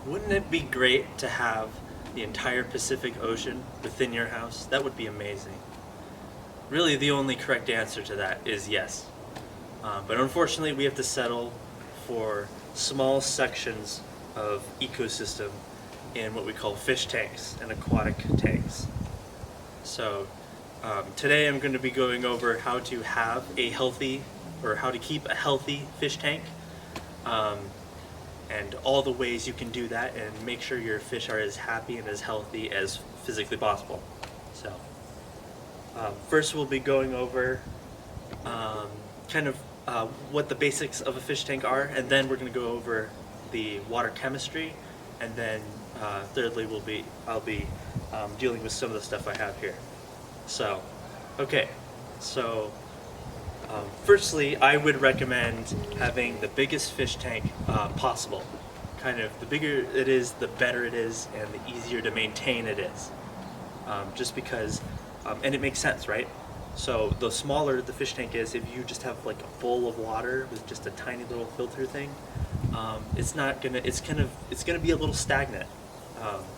Wouldn't it be great to have the entire Pacific Ocean within your house? That would be amazing. Really, the only correct answer to that is yes. But unfortunately, we have to settle for small sections of ecosystem in what we call fish tanks and aquatic tanks. So today I'm going to be going over how to have a healthy, or how to keep a healthy fish tank, and all the ways you can do that and make sure your fish are as happy and as healthy as physically possible. So first we'll be going over what the basics of a fish tank are, and then we're going to go over the water chemistry, and then thirdly I'll be dealing with some of the stuff I have here. So, okay, so firstly, I would recommend having the biggest fish tank possible. Kind of, the bigger it is, the better it is, and the easier to maintain it is. Just because, and it makes sense, right? So the smaller the fish tank is, if you just have like a bowl of water with just a tiny little filter thing, it's gonna be a little stagnant.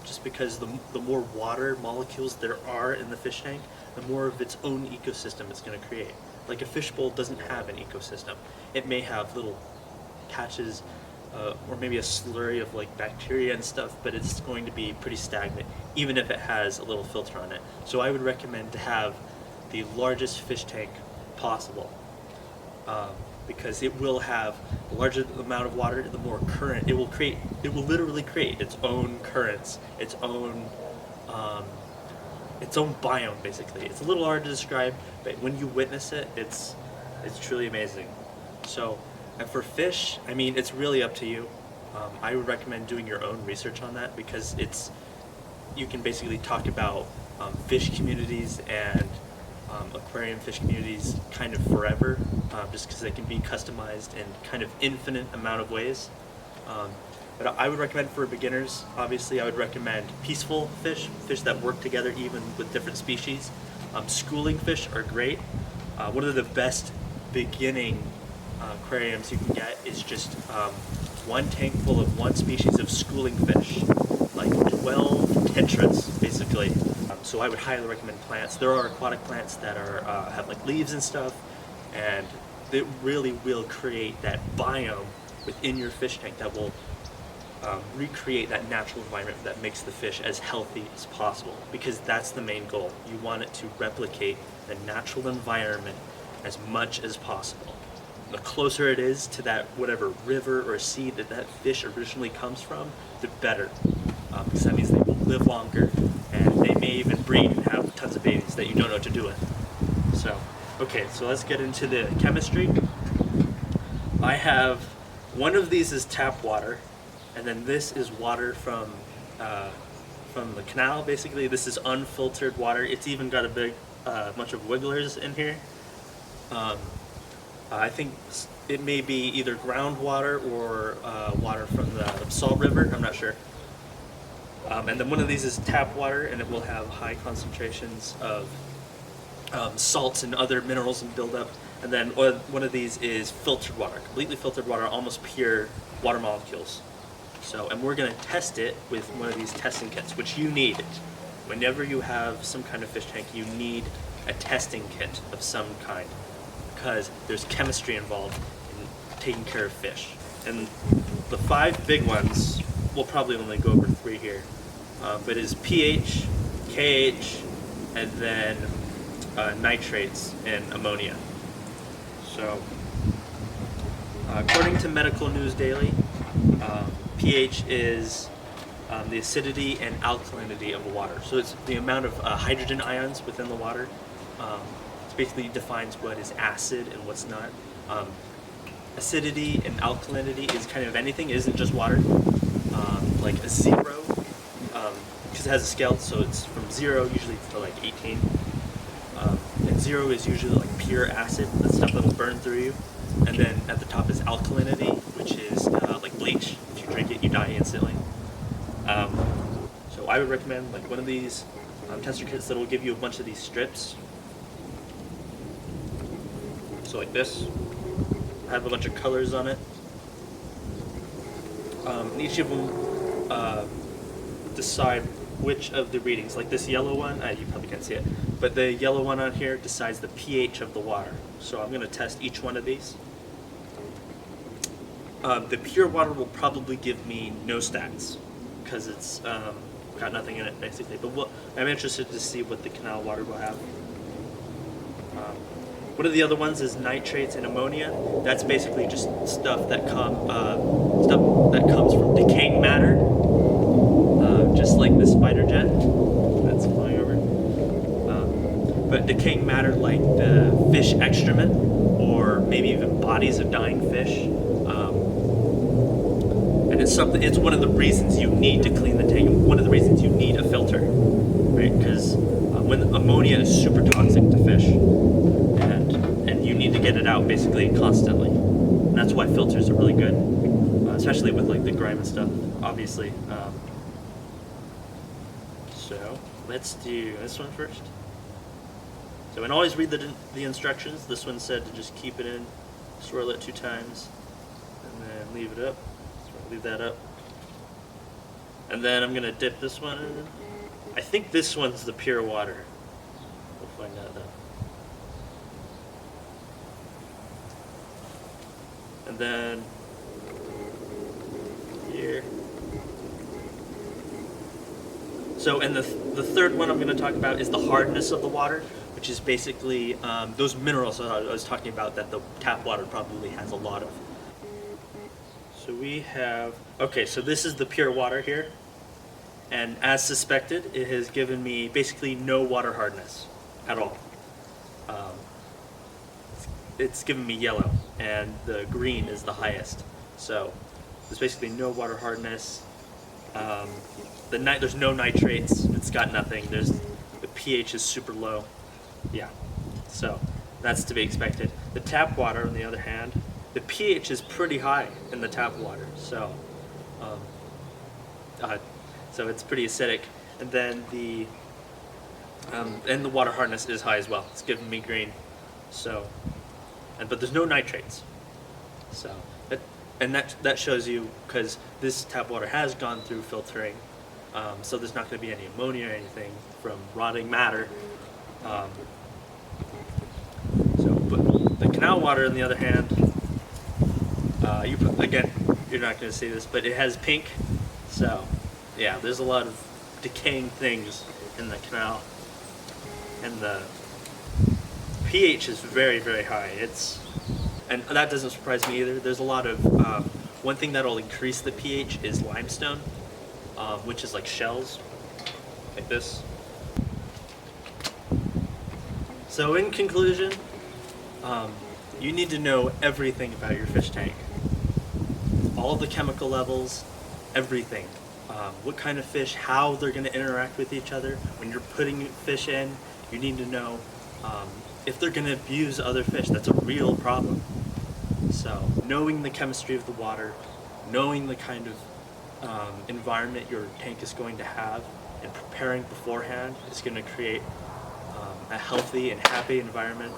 Just because the more water molecules there are in the fish tank, the more of its own ecosystem it's going to create. Like a fishbowl doesn't have an ecosystem. It may have little patches or maybe a slurry of like bacteria and stuff, but it's going to be pretty stagnant even if it has a little filter on it. So I would recommend to have the largest fish tank possible, because it will have the larger the amount of water, the more current it will create. It will literally create its own currents, its own biome. Basically, it's a little hard to describe, but when you witness it, it's truly amazing. So, and for fish, I mean, it's really up to you. I would recommend doing your own research on that, because you can basically talk about fish communities and aquarium fish communities kind of forever, just because they can be customized in kind of infinite amount of ways. But I would recommend for beginners, obviously I would recommend peaceful fish that work together even with different species. Schooling fish are great. One of the best beginning aquariums you can get is just one tank full of one species of schooling fish, like 12 tetras basically. So I would highly recommend plants. There are aquatic plants that have like leaves and stuff, and it really will create that biome within your fish tank that will recreate that natural environment that makes the fish as healthy as possible, because that's the main goal. You want it to replicate the natural environment as much as possible. The closer it is to that whatever river or sea that fish originally comes from, the better, because that means they will live longer, and they may even breed and have tons of babies that you don't know what to do with. So, okay, so let's get into the chemistry. I have one of these is tap water, and then this is water from the canal. Basically, this is unfiltered water. It's even got a big bunch of wigglers in here. I think it may be either groundwater or water from the Salt River. I'm not sure. And then one of these is tap water, and it will have high concentrations of salts and other minerals and buildup. And then one of these is filtered water, completely filtered water, almost pure water molecules. So, and we're going to test it with one of these testing kits, which you need. Whenever you have some kind of fish tank, you need a testing kit of some kind, because there's chemistry involved in taking care of fish. And the 5 big ones, we'll probably only go over 3 here, but is pH, KH, and then nitrates and ammonia. So, according to Medical News Daily, pH is the acidity and alkalinity of the water. So it's the amount of hydrogen ions within the water. It basically defines what is acid and what's not. Acidity and alkalinity is kind of anything. It isn't just water. Like a 0, because it has a scale, so it's from 0 usually to like 18. And 0 is usually like pure acid, the stuff that'll burn through you. And then at the top is alkalinity, which is like bleach. If you drink it, you die instantly. So I would recommend like one of these tester kits that will give you a bunch of these strips. So like this, have a bunch of colors on it. And each of them decide which of the readings, like this yellow one, you probably can't see it, but the yellow one on here decides the pH of the water. So I'm going to test each one of these. The pure water will probably give me no stats because it's got nothing in it basically. But I'm interested to see what the canal water will have. One of the other ones is nitrates and ammonia. That's basically just stuff that comes from decaying matter, just like this fighter jet that's flying over. But decaying matter like the fish excrement, or maybe even bodies of dying fish. And it's one of the reasons you need to clean the tank, and one of the reasons you need a filter, right? Because when ammonia is super toxic to fish, and you need to get it out basically constantly. And that's why filters are really good, especially with like the grime and stuff, obviously. So let's do this one first. So, and always read the instructions. This one said to just keep it in, swirl it 2 times, and then leave it up. Leave that up. And then I'm gonna dip this one in. I think this one's the pure water. We'll find out though. And then here. So, and the third one I'm going to talk about is the hardness of the water, which is basically those minerals that I was talking about that the tap water probably has a lot of. So we have, okay, so this is the pure water here. And as suspected, it has given me basically no water hardness at all. It's given me yellow, and the green is the highest. So there's basically no water hardness. There's no nitrates. It's got nothing. The pH is super low. Yeah, so that's to be expected. The tap water, on the other hand, the pH is pretty high in the tap water. So, so it's pretty acidic. And then the water hardness is high as well. It's giving me green. So, but there's no nitrates. So, that shows you, because this tap water has gone through filtering, so there's not going to be any ammonia or anything from rotting matter. But the canal water, on the other hand, again, you're not going to see this, but it has pink. So, yeah, there's a lot of decaying things in the canal, and the pH is very, very high. And that doesn't surprise me either. There's a lot of one thing that'll increase the pH is limestone, which is like shells, like this. So in conclusion, you need to know everything about your fish tank. All the chemical levels, everything. What kind of fish, how they're going to interact with each other. When you're putting fish in, you need to know if they're going to abuse other fish. That's a real problem. So knowing the chemistry of the water, knowing the kind of environment your tank is going to have, and preparing beforehand is going to create a healthy and happy environment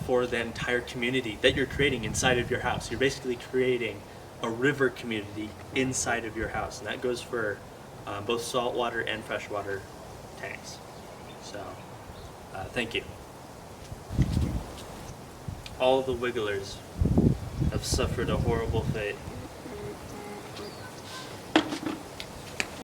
for the entire community that you're creating inside of your house. You're basically creating a river community inside of your house, and that goes for both saltwater and freshwater tanks. So, thank you. All the wigglers have suffered a horrible fate.